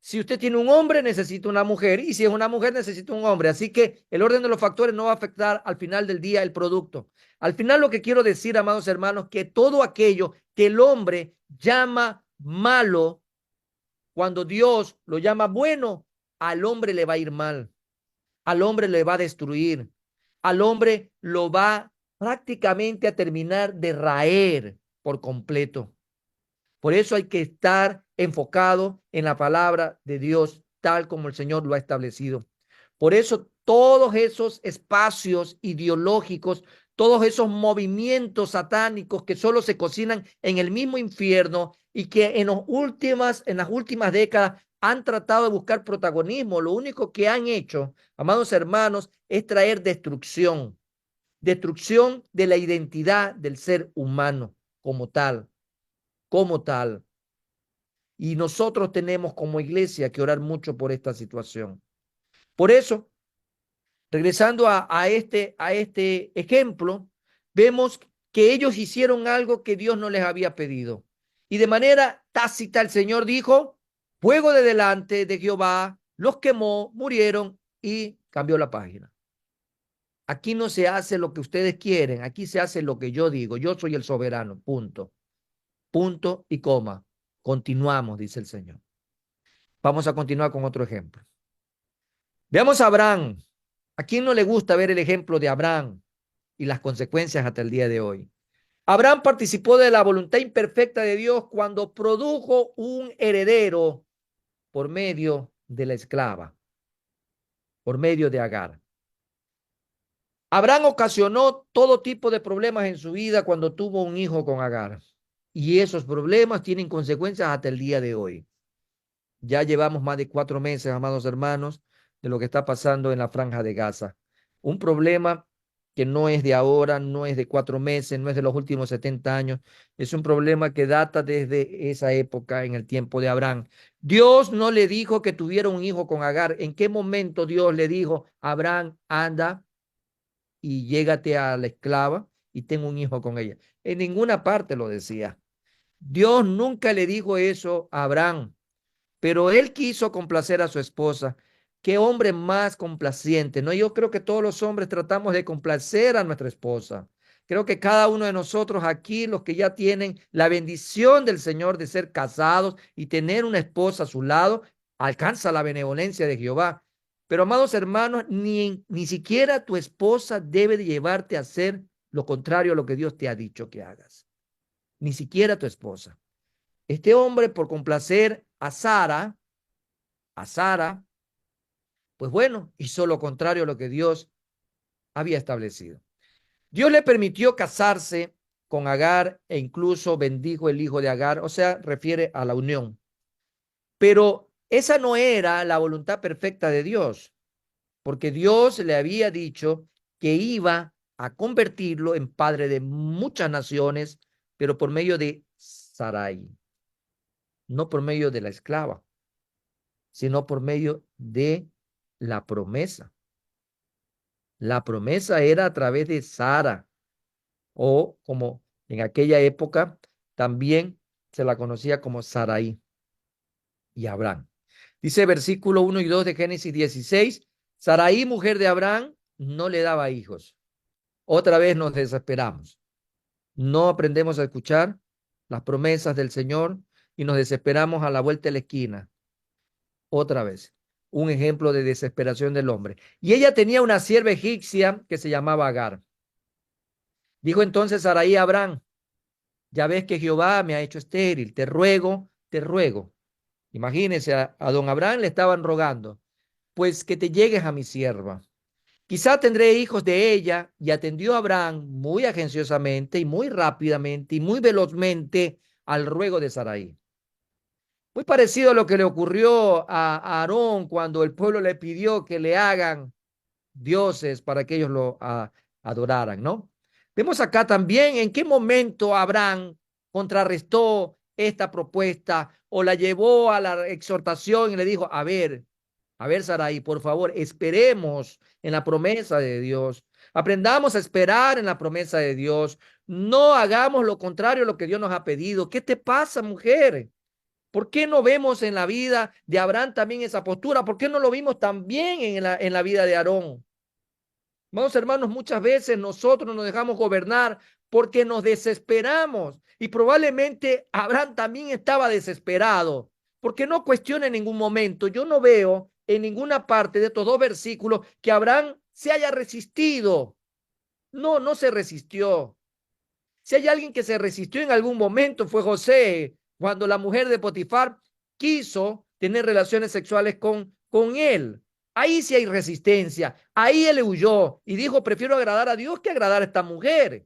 Si usted tiene un hombre, necesita una mujer. Y si es una mujer, necesita un hombre. Así que el orden de los factores no va a afectar al final del día el producto. Al final lo que quiero decir, amados hermanos, que todo aquello que el hombre llama malo, cuando Dios lo llama bueno, al hombre le va a ir mal. Al hombre le va a destruir. Al hombre lo va prácticamente a terminar de raer por completo. Por eso hay que estar enfocado en la palabra de Dios, tal como el Señor lo ha establecido. Por eso todos esos espacios ideológicos, todos esos movimientos satánicos que solo se cocinan en el mismo infierno y que en las últimas décadas han tratado de buscar protagonismo, lo único que han hecho, amados hermanos, es traer destrucción, destrucción de la identidad del ser humano como tal, como tal. Y nosotros tenemos como iglesia que orar mucho por esta situación. Por eso, regresando a este ejemplo, vemos que ellos hicieron algo que Dios no les había pedido. Y de manera tácita el Señor dijo, fuego de delante de Jehová, los quemó, murieron y cambió la página. Aquí no se hace lo que ustedes quieren, aquí se hace lo que yo digo. Yo soy el soberano, punto. Punto y coma. Continuamos, dice el Señor. Vamos a continuar con otro ejemplo. Veamos a Abraham. ¿A quién no le gusta ver el ejemplo de Abraham y las consecuencias hasta el día de hoy? Abraham participó de la voluntad imperfecta de Dios cuando produjo un heredero por medio de la esclava, por medio de Agar. Abraham ocasionó todo tipo de problemas en su vida cuando tuvo un hijo con Agar. Y esos problemas tienen consecuencias hasta el día de hoy. Ya llevamos más de 4 meses, amados hermanos, de lo que está pasando en la franja de Gaza. Un problema que no es de ahora, no es de 4 meses, no es de los últimos 70 años. Es un problema que data desde esa época, en el tiempo de Abraham. Dios no le dijo que tuviera un hijo con Agar. ¿En qué momento Dios le dijo, Abraham, anda y llégate a la esclava y ten un hijo con ella? En ninguna parte lo decía. Dios nunca le dijo eso a Abraham. Pero él quiso complacer a su esposa. Qué hombre más complaciente, ¿no? Yo creo que todos los hombres tratamos de complacer a nuestra esposa. Creo que cada uno de nosotros aquí, los que ya tienen la bendición del Señor de ser casados y tener una esposa a su lado, alcanza la benevolencia de Jehová. Pero amados hermanos, ni siquiera tu esposa debe de llevarte a hacer lo contrario a lo que Dios te ha dicho que hagas. Ni siquiera tu esposa. Este hombre, por complacer a Sara, pues bueno, hizo lo contrario a lo que Dios había establecido. Dios le permitió casarse con Agar e incluso bendijo el hijo de Agar, o sea, refiere a la unión. Pero esa no era la voluntad perfecta de Dios, porque Dios le había dicho que iba a convertirlo en padre de muchas naciones, pero por medio de Sarai, no por medio de la esclava, sino por medio de la promesa. La promesa era a través de Sara, o como en aquella época también se la conocía como Sarai y Abraham. Dice versículo 1 y 2 de Génesis 16, Sarai, mujer de Abraham, no le daba hijos. Otra vez nos desesperamos. No aprendemos a escuchar las promesas del Señor y nos desesperamos a la vuelta de la esquina. Otra vez, un ejemplo de desesperación del hombre. Y ella tenía una sierva egipcia que se llamaba Agar. Dijo entonces Sarai a Abraham, ya ves que Jehová me ha hecho estéril, te ruego, te ruego. Imagínense, a don Abraham le estaban rogando, pues que te llegues a mi sierva. Quizá tendré hijos de ella. Y atendió Abraham muy agenciosamente y muy rápidamente y muy velozmente al ruego de Sarai. Muy parecido a lo que le ocurrió a Aarón cuando el pueblo le pidió que le hagan dioses para que ellos lo adoraran, ¿no? Vemos acá también en qué momento Abraham contrarrestó esta propuesta o la llevó a la exhortación y le dijo, a ver, Sarai, por favor, esperemos en la promesa de Dios. Aprendamos a esperar en la promesa de Dios. No hagamos lo contrario a lo que Dios nos ha pedido. ¿Qué te pasa, mujer? ¿Por qué no vemos en la vida de Abraham también esa postura? ¿Por qué no lo vimos también en la vida de Aarón? Vamos, hermanos, muchas veces nosotros nos dejamos gobernar porque nos desesperamos y probablemente Abraham también estaba desesperado porque no cuestiona en ningún momento. Yo no veo en ninguna parte de estos dos versículos que Abraham se haya resistido. No, no se resistió. Si hay alguien que se resistió en algún momento fue José, cuando la mujer de Potifar quiso tener relaciones sexuales con él. Ahí sí hay resistencia. Ahí él huyó y dijo, prefiero agradar a Dios que agradar a esta mujer.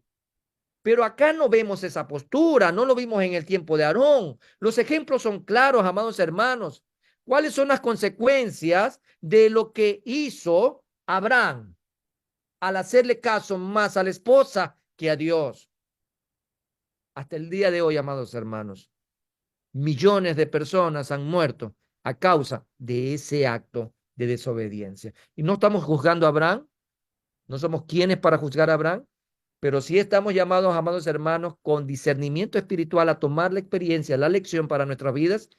Pero acá no vemos esa postura, no lo vimos en el tiempo de Aarón. Los ejemplos son claros, amados hermanos. ¿Cuáles son las consecuencias de lo que hizo Abraham al hacerle caso más a la esposa que a Dios? Hasta el día de hoy, amados hermanos, millones de personas han muerto a causa de ese acto de desobediencia. Y no estamos juzgando a Abraham, no somos quienes para juzgar a Abraham, pero sí estamos llamados, amados hermanos, con discernimiento espiritual a tomar la experiencia, la lección para nuestras vidas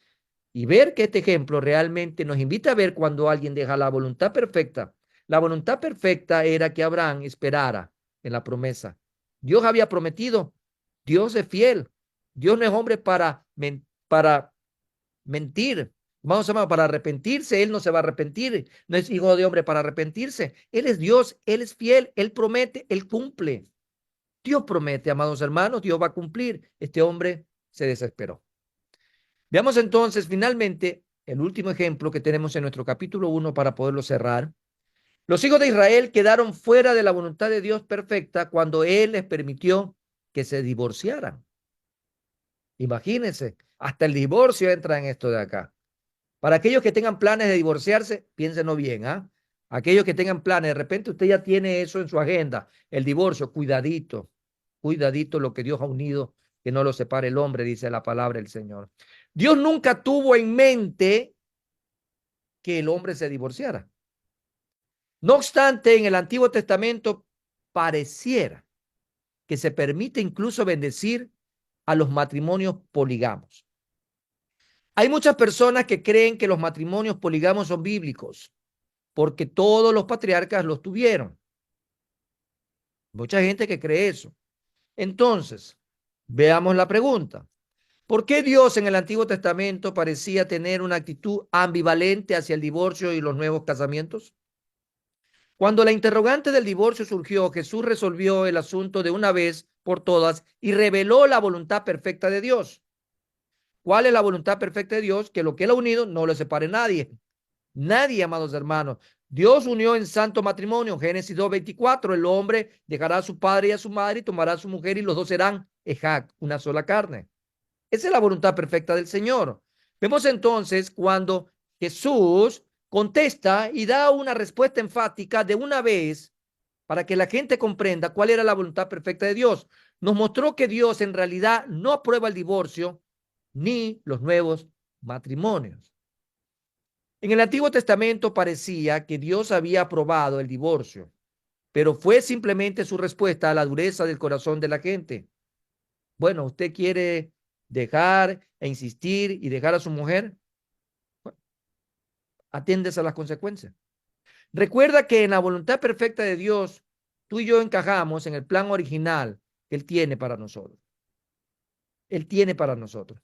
y ver que este ejemplo realmente nos invita a ver cuando alguien deja la voluntad perfecta. La voluntad perfecta era que Abraham esperara en la promesa. Dios había prometido, Dios es fiel, Dios no es hombre para mentir. Vamos a ver, para arrepentirse, Él no se va a arrepentir, no es hijo de hombre para arrepentirse. Él es Dios, Él es fiel, Él promete, Él cumple. Dios promete, amados hermanos, Dios va a cumplir. Este hombre se desesperó. Veamos entonces finalmente el último ejemplo que tenemos en nuestro capítulo 1 para poderlo cerrar. Los hijos de Israel quedaron fuera de la voluntad de Dios perfecta cuando Él les permitió que se divorciaran. Imagínense, hasta el divorcio entra en esto de acá. Para aquellos que tengan planes de divorciarse, piénsenlo bien, ¿ah? Aquellos que tengan planes, de repente usted ya tiene eso en su agenda, el divorcio, cuidadito, cuidadito lo que Dios ha unido, que no lo separe el hombre, dice la palabra del Señor. Dios nunca tuvo en mente que el hombre se divorciara. No obstante, en el Antiguo Testamento pareciera que se permite incluso bendecir a los matrimonios polígamos. Hay muchas personas que creen que los matrimonios polígamos son bíblicos, porque todos los patriarcas los tuvieron. Mucha gente que cree eso. Entonces, veamos la pregunta. ¿Por qué Dios en el Antiguo Testamento parecía tener una actitud ambivalente hacia el divorcio y los nuevos casamientos? Cuando la interrogante del divorcio surgió, Jesús resolvió el asunto de una vez por todas y reveló la voluntad perfecta de Dios. ¿Cuál es la voluntad perfecta de Dios? Que lo que Él ha unido no lo separe nadie. Nadie, amados hermanos. Dios unió en santo matrimonio. Génesis 2:24. El hombre dejará a su padre y a su madre y tomará a su mujer y los dos serán ejak, una sola carne. Esa es la voluntad perfecta del Señor. Vemos entonces cuando Jesús contesta y da una respuesta enfática de una vez para que la gente comprenda cuál era la voluntad perfecta de Dios. Nos mostró que Dios en realidad no aprueba el divorcio ni los nuevos matrimonios. En el Antiguo Testamento parecía que Dios había aprobado el divorcio, pero fue simplemente su respuesta a la dureza del corazón de la gente. Bueno, usted quiere dejar e insistir y dejar a su mujer, bueno, atiendes a las consecuencias. Recuerda que en la voluntad perfecta de Dios, tú y yo encajamos en el plan original que Él tiene para nosotros. Él tiene para nosotros.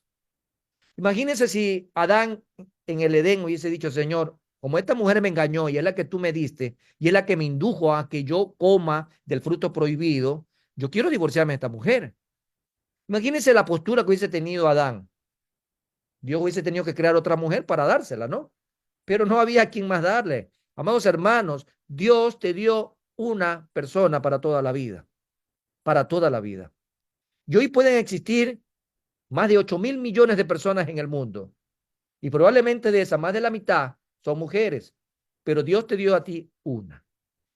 Imagínense si Adán en el Edén hubiese dicho, Señor, como esta mujer me engañó y es la que tú me diste y es la que me indujo a que yo coma del fruto prohibido, yo quiero divorciarme de esta mujer. Imagínense la postura que hubiese tenido Adán. Dios hubiese tenido que crear otra mujer para dársela, ¿no? Pero no había quien más darle. Amados hermanos, Dios te dio una persona para toda la vida. Y hoy pueden existir más de 8.000 millones de personas en el mundo. Y probablemente de esas, más de la mitad son mujeres. Pero Dios te dio a ti una.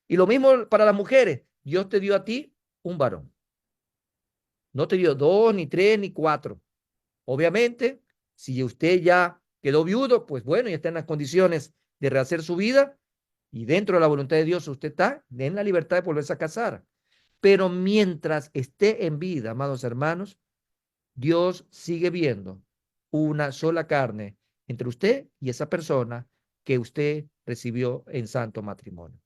Y lo mismo para las mujeres. Dios te dio a ti un varón. No te dio dos, ni tres, ni cuatro. Obviamente, si usted ya quedó viudo, pues bueno, ya está en las condiciones de rehacer su vida y dentro de la voluntad de Dios usted está en la libertad de volverse a casar. Pero mientras esté en vida, amados hermanos, Dios sigue viendo una sola carne entre usted y esa persona que usted recibió en santo matrimonio.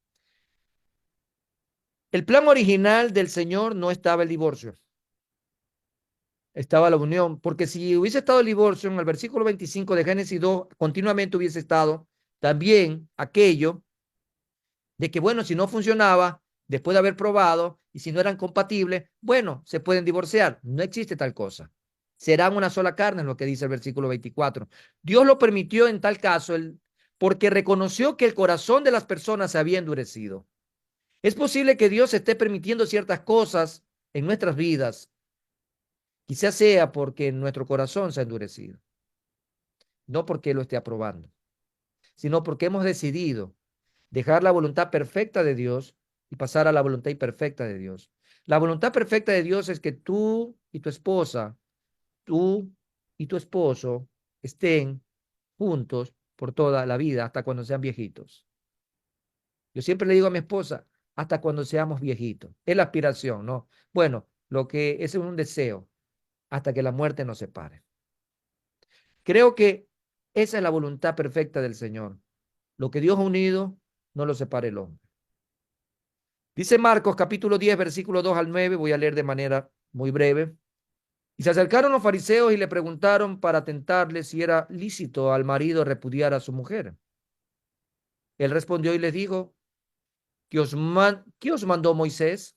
El plan original del Señor no estaba el divorcio, estaba la unión, porque si hubiese estado el divorcio en el versículo 25 de Génesis 2, continuamente hubiese estado también aquello de que, bueno, si no funcionaba, después de haber probado, y si no eran compatibles, bueno, se pueden divorciar. No existe tal cosa. Serán una sola carne, es lo que dice el versículo 24. Dios lo permitió en tal caso porque reconoció que el corazón de las personas se había endurecido. Es posible que Dios esté permitiendo ciertas cosas en nuestras vidas. Quizás sea porque nuestro corazón se ha endurecido. No porque lo esté aprobando, sino porque hemos decidido dejar la voluntad perfecta de Dios y pasar a la voluntad imperfecta de Dios. La voluntad perfecta de Dios es que tú y tu esposa, tú y tu esposo estén juntos por toda la vida, hasta cuando sean viejitos. Yo siempre le digo a mi esposa, hasta cuando seamos viejitos. Es la aspiración, ¿no? Bueno, lo que es un deseo, hasta que la muerte nos separe. Creo que esa es la voluntad perfecta del Señor. Lo que Dios ha unido, no lo separe el hombre. Dice Marcos capítulo 10, versículo 2 al 9, voy a leer de manera muy breve. Y se acercaron los fariseos y le preguntaron para tentarle si era lícito al marido repudiar a su mujer. Él respondió y les dijo, ¿qué os mandó Moisés?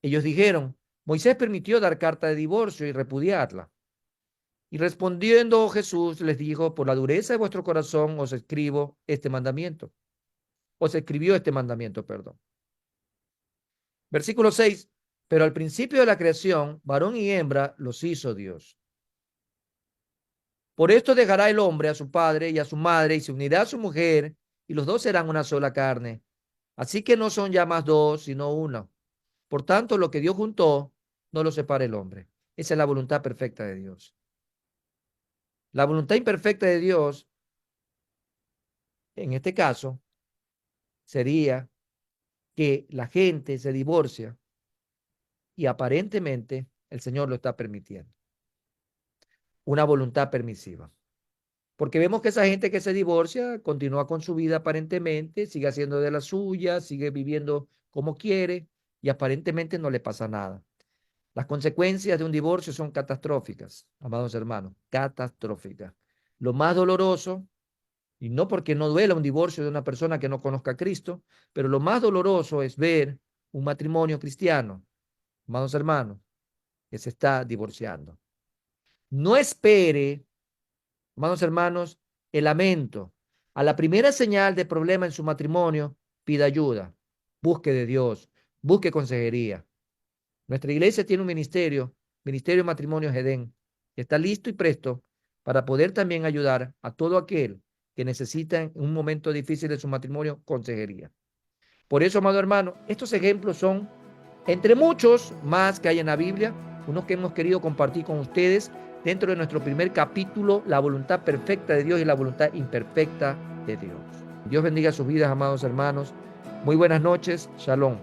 Ellos dijeron, Moisés permitió dar carta de divorcio y repudiarla. Y respondiendo Jesús les dijo, por la dureza de vuestro corazón os escribo este mandamiento. Os escribió este mandamiento, perdón. Versículo 6. Pero al principio de la creación, varón y hembra los hizo Dios. Por esto dejará el hombre a su padre y a su madre y se unirá a su mujer y los dos serán una sola carne. Así que no son ya más dos, sino uno. Por tanto, lo que Dios juntó, no lo separa el hombre. Esa es la voluntad perfecta de Dios. La voluntad imperfecta de Dios, en este caso, sería que la gente se divorcia y aparentemente el Señor lo está permitiendo. Una voluntad permisiva. Porque vemos que esa gente que se divorcia continúa con su vida aparentemente, sigue haciendo de la suya, sigue viviendo como quiere y aparentemente no le pasa nada. Las consecuencias de un divorcio son catastróficas, amados hermanos, catastróficas. Lo más doloroso, y no porque no duela un divorcio de una persona que no conozca a Cristo, pero lo más doloroso es ver un matrimonio cristiano, amados hermanos, que se está divorciando. No espere, hermanos, hermanos, el lamento. A la primera señal de problema en su matrimonio, pida ayuda. Busque de Dios, busque consejería. Nuestra iglesia tiene un Ministerio de Matrimonios Edén, que está listo y presto para poder también ayudar a todo aquel que necesita en un momento difícil de su matrimonio consejería. Por eso, amado hermano, estos ejemplos son entre muchos más que hay en la Biblia, unos que hemos querido compartir con ustedes dentro de nuestro primer capítulo, la voluntad perfecta de Dios y la voluntad imperfecta de Dios. Dios bendiga sus vidas, amados hermanos. Muy buenas noches. Shalom.